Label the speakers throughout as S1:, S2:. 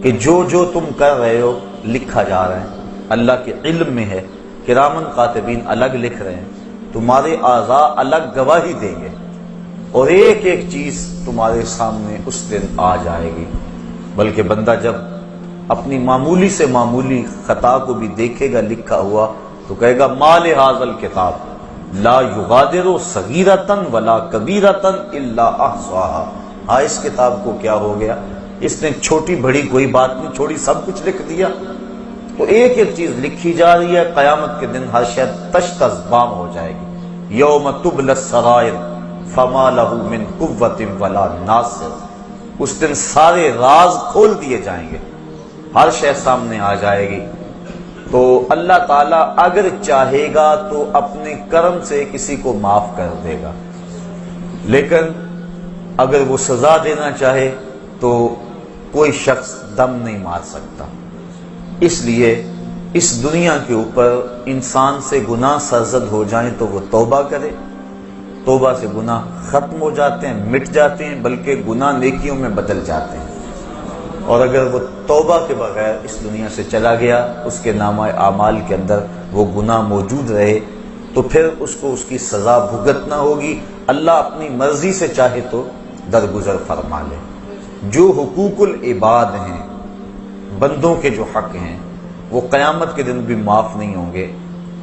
S1: کہ جو تم کر رہے ہو لکھا جا رہا ہے، اللہ کے علم میں ہے، کرامن کاتبین الگ لکھ رہے ہیں، تمہارے اعضاء الگ گواہی دیں گے، اور ایک ایک چیز تمہارے سامنے اس دن آ جائے گی۔ بلکہ بندہ جب اپنی معمولی سے معمولی خطا کو بھی دیکھے گا لکھا ہوا تو کہے گا ما لہذا الکتاب لا یغادر صغیرۃ ولا کبیرۃ الا احصاها، ہاں اس کتاب کو کیا ہو گیا، اس نے چھوٹی بڑی کوئی بات نہیں چھوڑی، سب کچھ لکھ دیا۔ تو ایک ایک چیز لکھی جا رہی ہے، قیامت کے دن ہر شے تش تش بام ہو جائے گی۔ یوم تبلی السرائر فما لہ من قوۃ ولا ناصر، اس دن سارے راز کھول دیے جائیں گے، ہر شے سامنے آ جائے گی۔ تو اللہ تعالیٰ اگر چاہے گا تو اپنے کرم سے کسی کو معاف کر دے گا، لیکن اگر وہ سزا دینا چاہے تو کوئی شخص دم نہیں مار سکتا۔ اس لیے اس دنیا کے اوپر انسان سے گناہ سرزد ہو جائیں تو وہ توبہ کرے، توبہ سے گناہ ختم ہو جاتے ہیں، مٹ جاتے ہیں، بلکہ گناہ نیکیوں میں بدل جاتے ہیں۔ اور اگر وہ توبہ کے بغیر اس دنیا سے چلا گیا، اس کے نامہ اعمال کے اندر وہ گناہ موجود رہے، تو پھر اس کو اس کی سزا بھگتنا ہوگی۔ اللہ اپنی مرضی سے چاہے تو درگزر فرما لے۔ جو حقوق العباد ہیں، بندوں کے جو حق ہیں، وہ قیامت کے دن بھی معاف نہیں ہوں گے،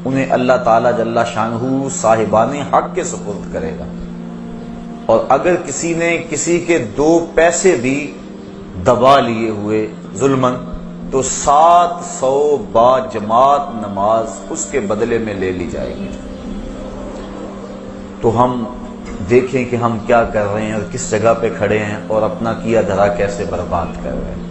S1: انہیں اللہ تعالیٰ جل شانہ صاحبان حق کے سپرد کرے گا۔ اور اگر کسی نے کسی کے 2 پیسے بھی دبا لیے ہوئے ظلمن، تو 700 با جماعت نماز اس کے بدلے میں لے لی جائے گی۔ تو ہم دیکھیں کہ ہم کیا کر رہے ہیں اور کس جگہ پہ کھڑے ہیں اور اپنا کیا دھرا کیسے برباد کر رہے ہیں۔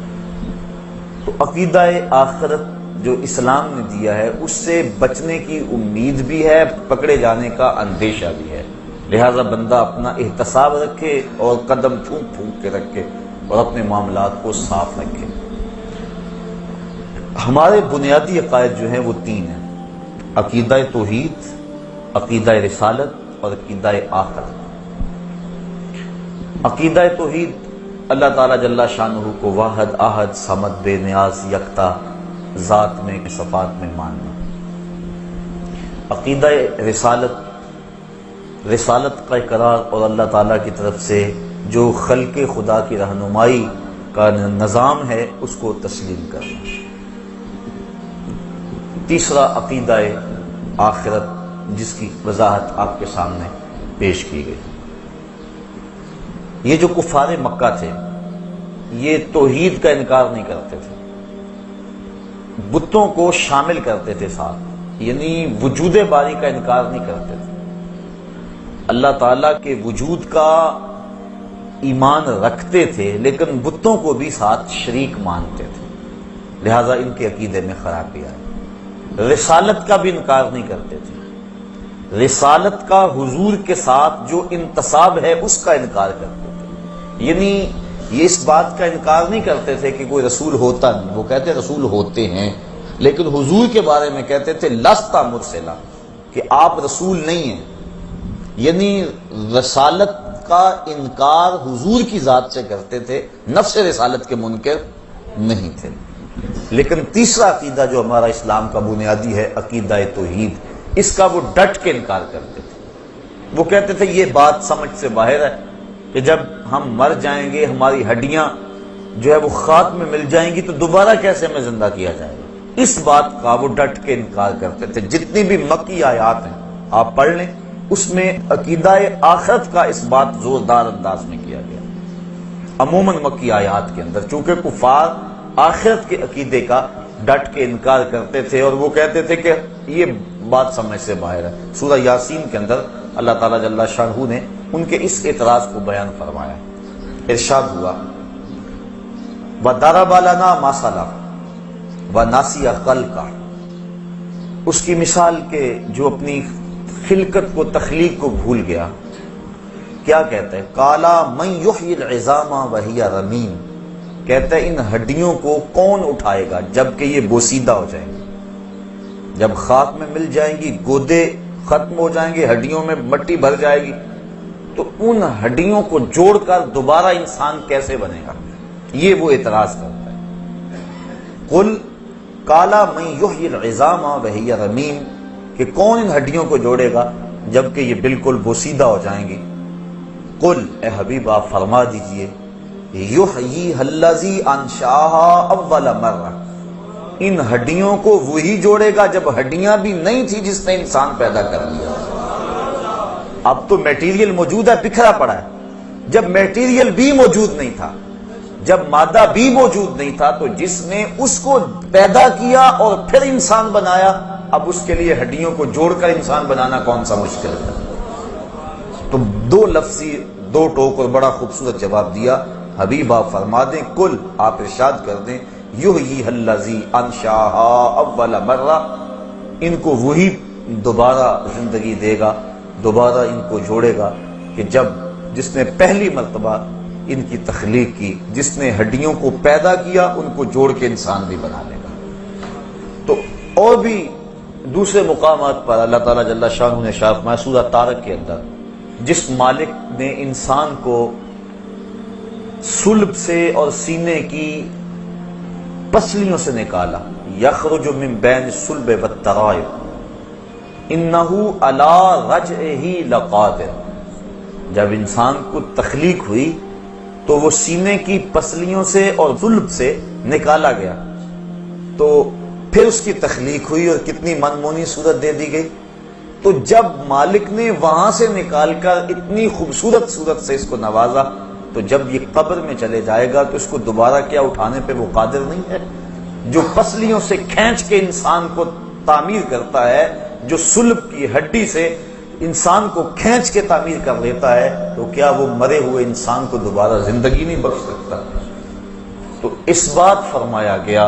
S1: تو عقیدہ آخرت جو اسلام نے دیا ہے اس سے بچنے کی امید بھی ہے، پکڑے جانے کا اندیشہ بھی ہے، لہذا بندہ اپنا احتساب رکھے اور قدم پھونک پھونک کے رکھے اور اپنے معاملات کو صاف رکھے۔ ہمارے بنیادی عقائد جو ہیں وہ 3 ہیں، عقیدہ توحید، عقیدہ رسالت اور عقیدہ آخرت۔ عقیدہ توحید اللہ تعالیٰ جل شانہ کو واحد احد صمد بے نیاز یکتا ذات میں صفات میں ماننا۔ عقیدہ رسالت کا اقرار اور اللہ تعالیٰ کی طرف سے جو خلق خدا کی رہنمائی کا نظام ہے اس کو تسلیم کرنا۔ تیسرا عقیدہ آخرت، جس کی وضاحت آپ کے سامنے پیش کی گئی۔ یہ جو کفار مکہ تھے یہ توحید کا انکار نہیں کرتے تھے، بتوں کو شامل کرتے تھے ساتھ، یعنی وجود باری کا انکار نہیں کرتے تھے، اللہ تعالیٰ کے وجود کا ایمان رکھتے تھے لیکن بتوں کو بھی ساتھ شریک مانتے تھے، لہذا ان کے عقیدے میں خرابی آئی۔ رسالت کا بھی انکار نہیں کرتے تھے، رسالت کا حضور کے ساتھ جو انتصاب ہے اس کا انکار کرتے تھے، یعنی یہ اس بات کا انکار نہیں کرتے تھے کہ کوئی رسول ہوتا نہیں، وہ کہتے رسول ہوتے ہیں، لیکن حضور کے بارے میں کہتے تھے لستا مرسلا، کہ آپ رسول نہیں ہیں، یعنی رسالت کا انکار حضور کی ذات سے کرتے تھے، نفس رسالت کے منکر نہیں تھے۔ لیکن تیسرا عقیدہ جو ہمارا اسلام کا بنیادی ہے، عقیدہ توحید، اس کا وہ ڈٹ کے انکار کرتے تھے۔ وہ کہتے تھے یہ بات سمجھ سے باہر ہے کہ جب ہم مر جائیں گے ہماری ہڈیاں جو ہے وہ خاک میں مل جائیں گی تو دوبارہ کیسے ہمیں زندہ کیا جائے گا، اس بات کا وہ ڈٹ کے انکار کرتے تھے۔ جتنی بھی مکی آیات ہیں آپ پڑھ لیں، اس میں عقیدہ آخرت کا اس بات زوردار انداز میں کیا گیا۔ عموماً مکی آیات کے اندر چونکہ کفار آخرت کے عقیدے کا ڈٹ کے انکار کرتے تھے اور وہ کہتے تھے کہ یہ بات سمجھ سے باہر ہے، سورہ یاسین کے اندر اللہ تعالیٰ جل شانہ نے ان کے اس اعتراض کو بیان فرمایا۔ ارشاد ہوا وَضَرَبَ لَنَا مَثَلًا وَنَسِیَ خَلْقَهُ، اس کی مثال کے جو اپنی خلقت کو، تخلیق کو بھول گیا، کیا کہتا ہے؟ قَالَ مَن يُحْيِي الْعِظَامَ وَهِيَ رَمِيمٌ، کہتا ہے ان ہڈیوں کو کون اٹھائے گا جبکہ یہ بوسیدہ ہو جائیں گی، جب خاک میں مل جائیں گی، گودے ختم ہو جائیں گے، ہڈیوں میں مٹی بھر جائے گی، تو ان ہڈیوں کو جوڑ کر دوبارہ انسان کیسے بنے گا؟ یہ وہ اعتراض کرتا ہے۔ قل کالا من یحیی العظام وہی رمیم، کہ کون ان ہڈیوں کو جوڑے گا جبکہ یہ بالکل بوسیدہ ہو جائیں گی۔ قل اے حبیب آپ فرما دیجئے یحییھا الذی انشأھا اول مرہ، ان ہڈیوں کو وہی جوڑے گا جب ہڈیاں بھی نہیں تھی جس نے انسان پیدا کر لیا۔ اب تو میٹیریل موجود ہے، بکھرا پڑا ہے، جب میٹیریل بھی موجود نہیں تھا، جب مادہ بھی موجود نہیں تھا، تو جس نے اس کو پیدا کیا اور پھر انسان بنایا، اب اس کے لیے ہڈیوں کو جوڑ کر انسان بنانا کون سا مشکل ہے؟ تو دو لفظی دو ٹوک اور بڑا خوبصورت جواب دیا۔ حبیب آپ فرما دیں، کل آپ ارشاد کر دیں یحییھا الذی انشأھا اول مرہ، ان کو وہی دوبارہ زندگی دے گا، دوبارہ ان کو جوڑے گا کہ جس نے پہلی مرتبہ ان کی تخلیق کی، جس نے ہڈیوں کو پیدا کیا، ان کو جوڑ کے انسان بھی بنا لے گا۔ تو اور بھی دوسرے مقامات پر اللہ تعالیٰ جل شانہ نے ارشاد فرمایا سورہ طارق کے اندر، جس مالک نے انسان کو صلب سے اور سینے کی پسلیوں سے نکالا، یخرج من بین الصلب والترائب انہ علی رجعہ لقادر، جب انسان کو تخلیق ہوئی تو وہ سینے کی پسلیوں سے اور صلب سے نکالا گیا، تو پھر اس کی تخلیق ہوئی اور کتنی منمونی صورت دے دی گئی۔ تو جب مالک نے وہاں سے نکال کر اتنی خوبصورت صورت سے اس کو نوازا، تو جب یہ قبر میں چلے جائے گا تو اس کو دوبارہ کیا اٹھانے پہ وہ قادر نہیں ہے؟ جو پسلیوں سے کھینچ کے انسان کو تعمیر کرتا ہے، جو صلب کی ہڈی سے انسان کو کھینچ کے تعمیر کر لیتا ہے، تو کیا وہ مرے ہوئے انسان کو دوبارہ زندگی نہیں بخش سکتا؟ تو اس بات فرمایا گیا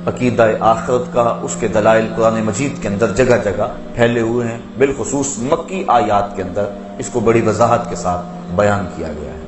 S1: عقیدہ آخرت کا، اس کے دلائل قرآن مجید کے اندر جگہ جگہ پھیلے ہوئے ہیں، بالخصوص مکی آیات کے اندر اس کو بڑی وضاحت کے ساتھ بیان کیا گیا ہے۔